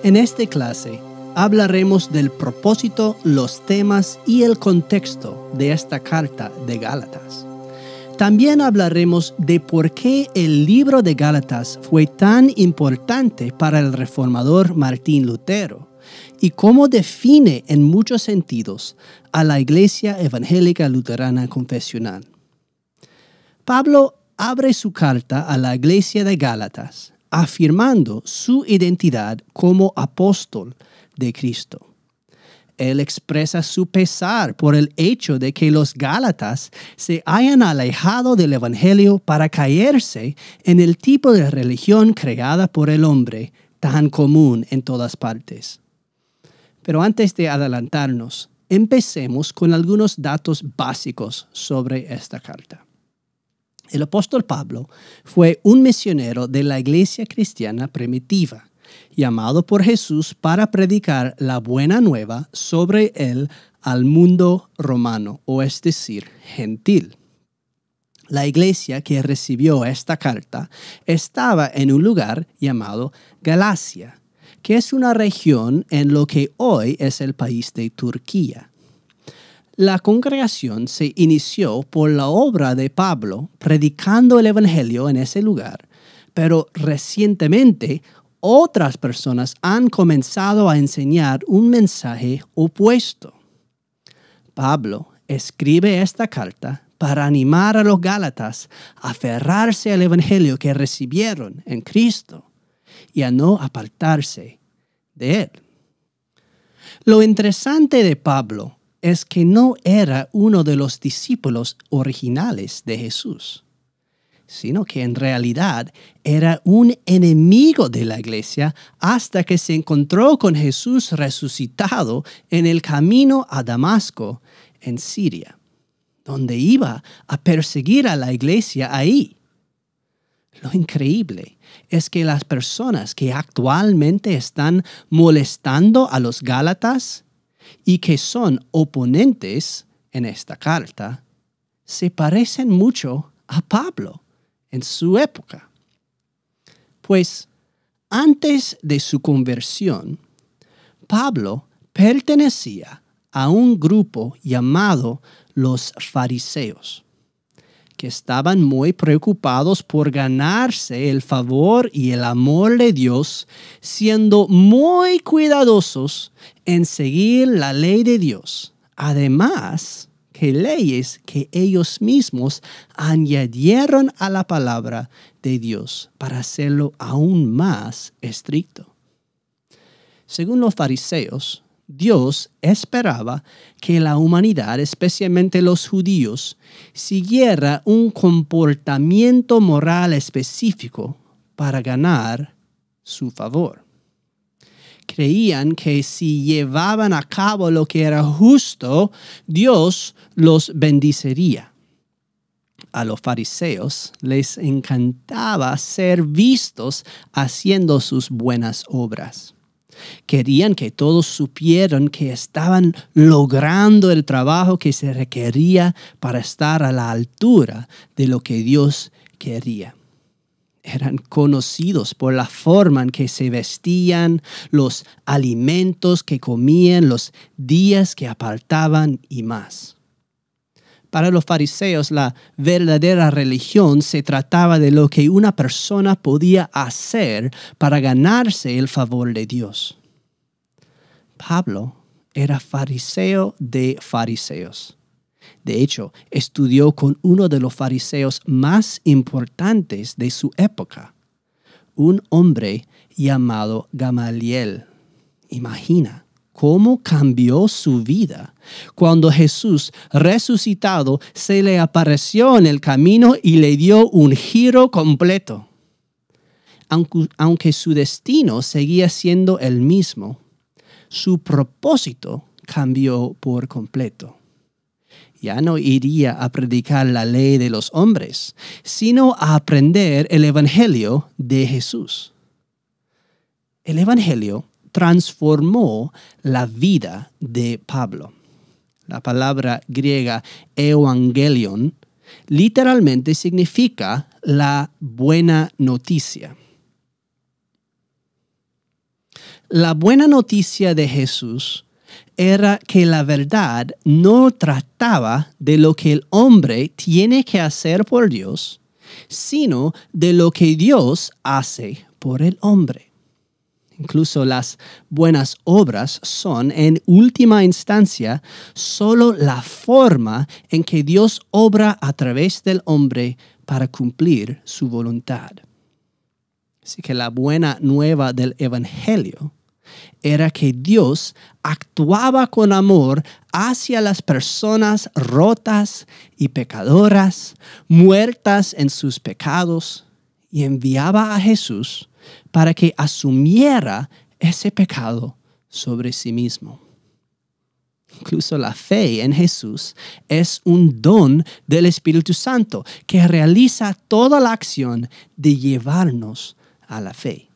En esta clase hablaremos del propósito, los temas y el contexto de esta carta de Gálatas. También hablaremos de por qué el libro de Gálatas fue tan importante para el reformador Martín Lutero y cómo define en muchos sentidos a la Iglesia Evangélica Luterana Confesional. Pablo abre su carta a la Iglesia de Gálatas afirmando su identidad como apóstol de Cristo. Él expresa su pesar por el hecho de que los Gálatas se hayan alejado del Evangelio para caerse en el tipo de religión creada por el hombre, tan común en todas partes. Pero antes de adelantarnos, empecemos con algunos datos básicos sobre esta carta. El apóstol Pablo fue un misionero de la iglesia cristiana primitiva, llamado por Jesús para predicar la buena nueva sobre él al mundo romano, o es decir, gentil. La iglesia que recibió esta carta estaba en un lugar llamado Galacia, que es una región en lo que hoy es el país de Turquía. La congregación se inició por la obra de Pablo predicando el evangelio en ese lugar, pero recientemente otras personas han comenzado a enseñar un mensaje opuesto. Pablo escribe esta carta para animar a los Gálatas a aferrarse al evangelio que recibieron en Cristo y a no apartarse de él. Lo interesante de Pablo es que no era uno de los discípulos originales de Jesús, sino que en realidad era un enemigo de la iglesia hasta que se encontró con Jesús resucitado en el camino a Damasco, en Siria, donde iba a perseguir a la iglesia ahí. Lo increíble es que las personas que actualmente están molestando a los Gálatas y que son oponentes en esta carta, se parecen mucho a Pablo en su época. Pues antes de su conversión, Pablo pertenecía a un grupo llamado los fariseos, que estaban muy preocupados por ganarse el favor y el amor de Dios, siendo muy cuidadosos en seguir la ley de Dios, además que leyes que ellos mismos añadieron a la palabra de Dios para hacerlo aún más estricto. Según los fariseos, Dios esperaba que la humanidad, especialmente los judíos, siguiera un comportamiento moral específico para ganar su favor. Creían que si llevaban a cabo lo que era justo, Dios los bendeciría. A los fariseos les encantaba ser vistos haciendo sus buenas obras. Querían que todos supieran que estaban logrando el trabajo que se requería para estar a la altura de lo que Dios quería. Eran conocidos por la forma en que se vestían, los alimentos que comían, los días que apartaban y más. Para los fariseos, la verdadera religión se trataba de lo que una persona podía hacer para ganarse el favor de Dios. Pablo era fariseo de fariseos. De hecho, estudió con uno de los fariseos más importantes de su época, un hombre llamado Gamaliel. Imagina cómo cambió su vida cuando Jesús resucitado se le apareció en el camino y le dio un giro completo. Aunque su destino seguía siendo el mismo, su propósito cambió por completo. Ya no iría a predicar la ley de los hombres, sino a aprender el evangelio de Jesús. El evangelio transformó la vida de Pablo. La palabra griega evangelion literalmente significa la buena noticia. La buena noticia de Jesús era que la verdad no trataba de lo que el hombre tiene que hacer por Dios, sino de lo que Dios hace por el hombre. Incluso las buenas obras son, en última instancia, solo la forma en que Dios obra a través del hombre para cumplir su voluntad. Así que la buena nueva del Evangelio era que Dios actuaba con amor hacia las personas rotas y pecadoras, muertas en sus pecados, y enviaba a Jesús para que asumiera ese pecado sobre sí mismo. Incluso la fe en Jesús es un don del Espíritu Santo que realiza toda la acción de llevarnos a la fe.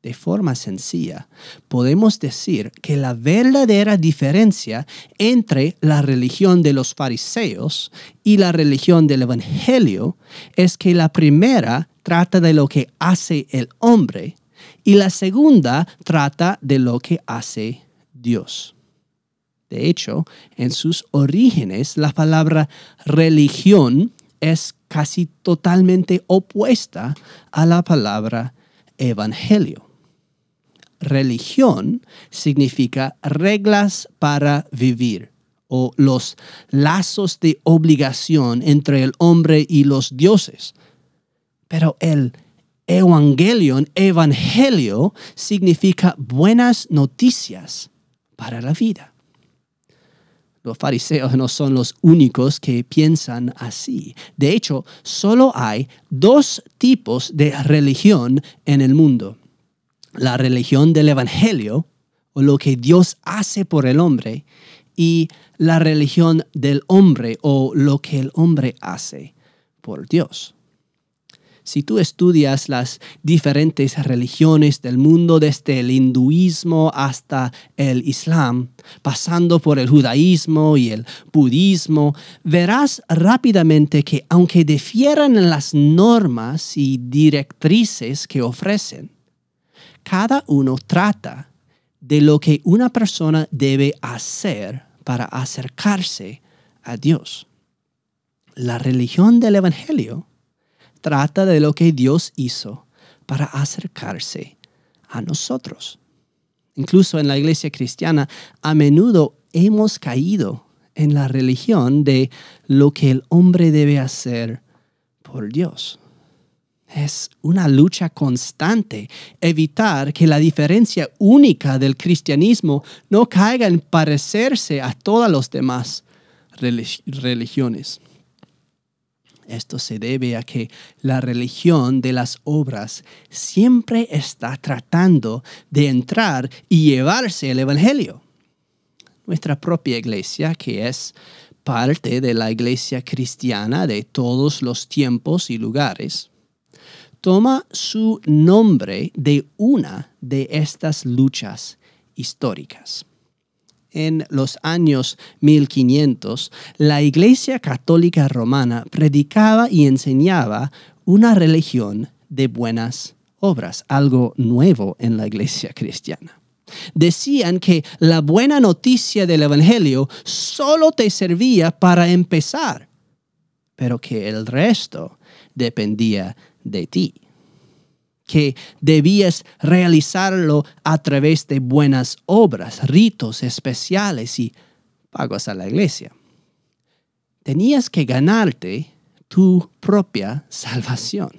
De forma sencilla, podemos decir que la verdadera diferencia entre la religión de los fariseos y la religión del Evangelio es que la primera trata de lo que hace el hombre y la segunda trata de lo que hace Dios. De hecho, en sus orígenes, la palabra religión es casi totalmente opuesta a la palabra evangelio. Religión significa reglas para vivir o los lazos de obligación entre el hombre y los dioses. Pero el evangelio significa buenas noticias para la vida. Los fariseos no son los únicos que piensan así. De hecho, solo hay dos tipos de religión en el mundo. La religión del Evangelio, o lo que Dios hace por el hombre, y la religión del hombre, o lo que el hombre hace por Dios. Si tú estudias las diferentes religiones del mundo, desde el hinduismo hasta el islam, pasando por el judaísmo y el budismo, verás rápidamente que aunque difieran en las normas y directrices que ofrecen, cada uno trata de lo que una persona debe hacer para acercarse a Dios. La religión del Evangelio trata de lo que Dios hizo para acercarse a nosotros. Incluso en la iglesia cristiana, a menudo hemos caído en la religión de lo que el hombre debe hacer por Dios. Es una lucha constante evitar que la diferencia única del cristianismo no caiga en parecerse a todas las demás religiones. Esto se debe a que la religión de las obras siempre está tratando de entrar y llevarse el Evangelio. Nuestra propia iglesia, que es parte de la iglesia cristiana de todos los tiempos y lugares, toma su nombre de una de estas luchas históricas. En los años 1500, la Iglesia Católica Romana predicaba y enseñaba una religión de buenas obras, algo nuevo en la Iglesia cristiana. Decían que la buena noticia del Evangelio solo te servía para empezar, pero que el resto dependía de ti, que debías realizarlo a través de buenas obras, ritos especiales y pagos a la iglesia. Tenías que ganarte tu propia salvación.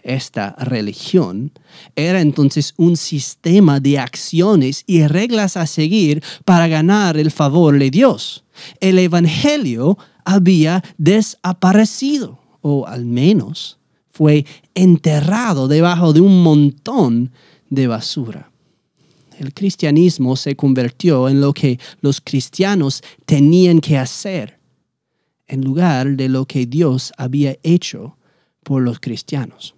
Esta religión era entonces un sistema de acciones y reglas a seguir para ganar el favor de Dios. El Evangelio había desaparecido, o al menos fue enterrado debajo de un montón de basura. El cristianismo se convirtió en lo que los cristianos tenían que hacer, en lugar de lo que Dios había hecho por los cristianos.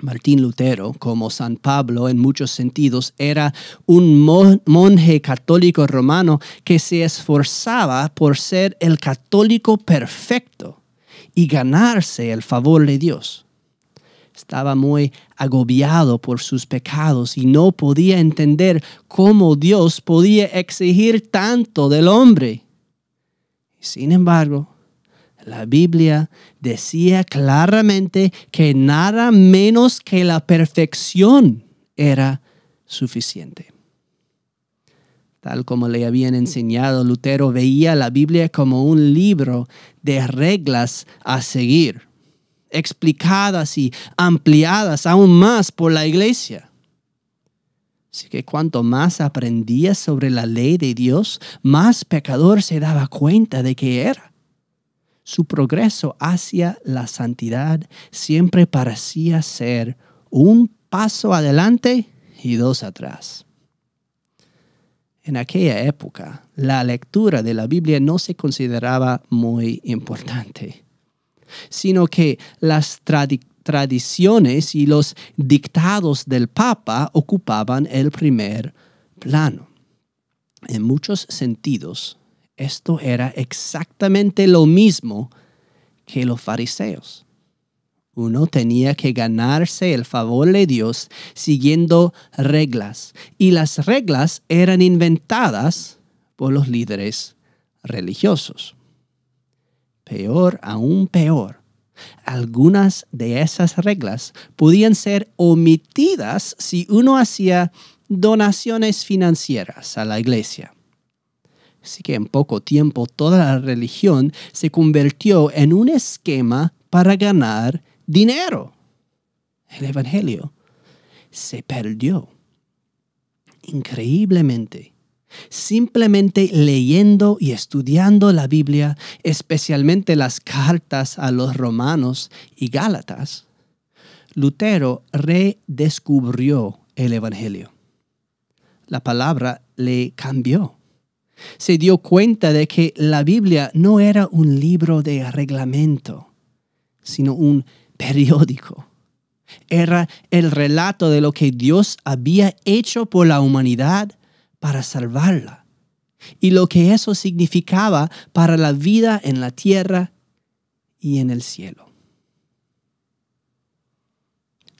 Martín Lutero, como San Pablo en muchos sentidos, era un monje católico romano que se esforzaba por ser el católico perfecto y ganarse el favor de Dios. Estaba muy agobiado por sus pecados y no podía entender cómo Dios podía exigir tanto del hombre. Sin embargo, la Biblia decía claramente que nada menos que la perfección era suficiente. Tal como le habían enseñado, Lutero veía la Biblia como un libro de reglas a seguir, explicadas y ampliadas aún más por la iglesia. Así que cuanto más aprendía sobre la ley de Dios, más pecador se daba cuenta de que era. Su progreso hacia la santidad siempre parecía ser un paso adelante y dos atrás. En aquella época, la lectura de la Biblia no se consideraba muy importante, sino que las tradiciones y los dictados del Papa ocupaban el primer plano. En muchos sentidos, esto era exactamente lo mismo que los fariseos. Uno tenía que ganarse el favor de Dios siguiendo reglas, y las reglas eran inventadas por los líderes religiosos. Peor, aún peor, algunas de esas reglas podían ser omitidas si uno hacía donaciones financieras a la iglesia. Así que en poco tiempo toda la religión se convirtió en un esquema para ganar dinero. El evangelio se perdió. Increíblemente, simplemente leyendo y estudiando la Biblia, especialmente las cartas a los romanos y gálatas, Lutero redescubrió el evangelio. La palabra le cambió. Se dio cuenta de que la Biblia no era un libro de reglamento, sino un periódico. Era el relato de lo que Dios había hecho por la humanidad para salvarla y lo que eso significaba para la vida en la tierra y en el cielo.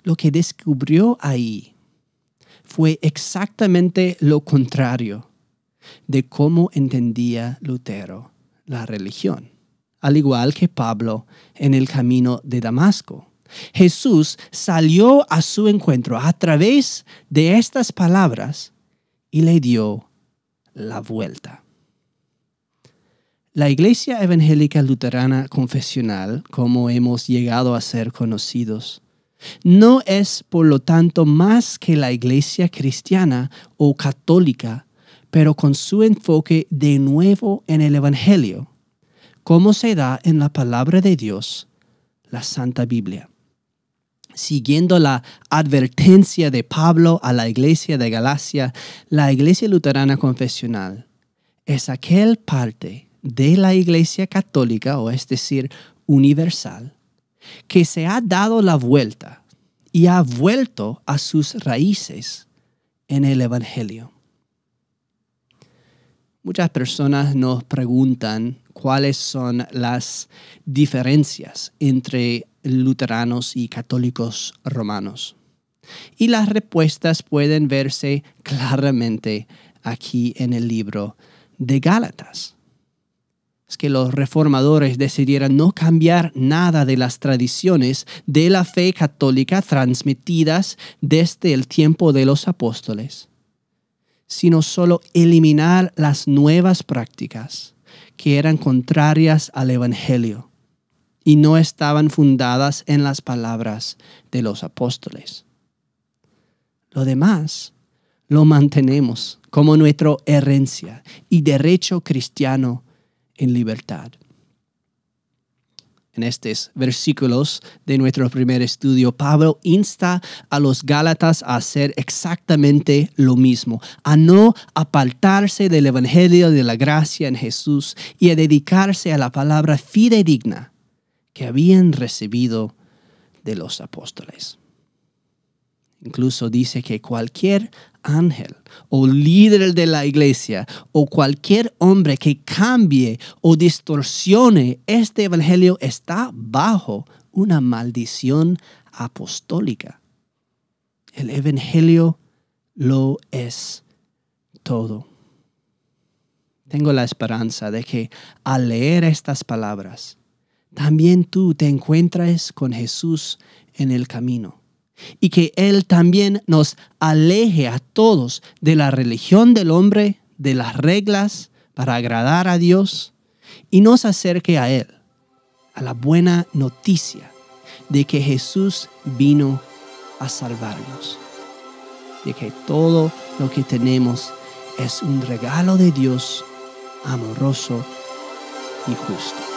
Lo que descubrió ahí fue exactamente lo contrario de cómo entendía Lutero la religión, al igual que Pablo en el camino de Damasco. Jesús salió a su encuentro a través de estas palabras y le dio la vuelta. La Iglesia Evangélica Luterana Confesional, como hemos llegado a ser conocidos, no es por lo tanto más que la Iglesia cristiana o católica, pero con su enfoque de nuevo en el Evangelio, como se da en la palabra de Dios, la Santa Biblia. Siguiendo la advertencia de Pablo a la iglesia de Galacia, la Iglesia Luterana Confesional es aquel parte de la Iglesia Católica, o es decir, universal, que se ha dado la vuelta y ha vuelto a sus raíces en el Evangelio. Muchas personas nos preguntan cuáles son las diferencias entre luteranos y católicos romanos. Y las respuestas pueden verse claramente aquí en el libro de Gálatas. Es que los reformadores decidieron no cambiar nada de las tradiciones de la fe católica transmitidas desde el tiempo de los apóstoles, sino solo eliminar las nuevas prácticas que eran contrarias al Evangelio y no estaban fundadas en las palabras de los apóstoles. Lo demás lo mantenemos como nuestra herencia y derecho cristiano en libertad. En estos versículos de nuestro primer estudio, Pablo insta a los Gálatas a hacer exactamente lo mismo, a no apartarse del evangelio de la gracia en Jesús y a dedicarse a la palabra fidedigna que habían recibido de los apóstoles. Incluso dice que cualquier ángel o líder de la iglesia o cualquier hombre que cambie o distorsione este evangelio está bajo una maldición apostólica. El Evangelio lo es todo. Tengo la esperanza de que al leer estas palabras, también tú te encuentres con Jesús en el camino y que Él también nos aleje a todos de la religión del hombre, de las reglas para agradar a Dios y nos acerque a Él, a la buena noticia de que Jesús vino a salvarnos, de que todo lo que tenemos es un regalo de Dios amoroso y justo.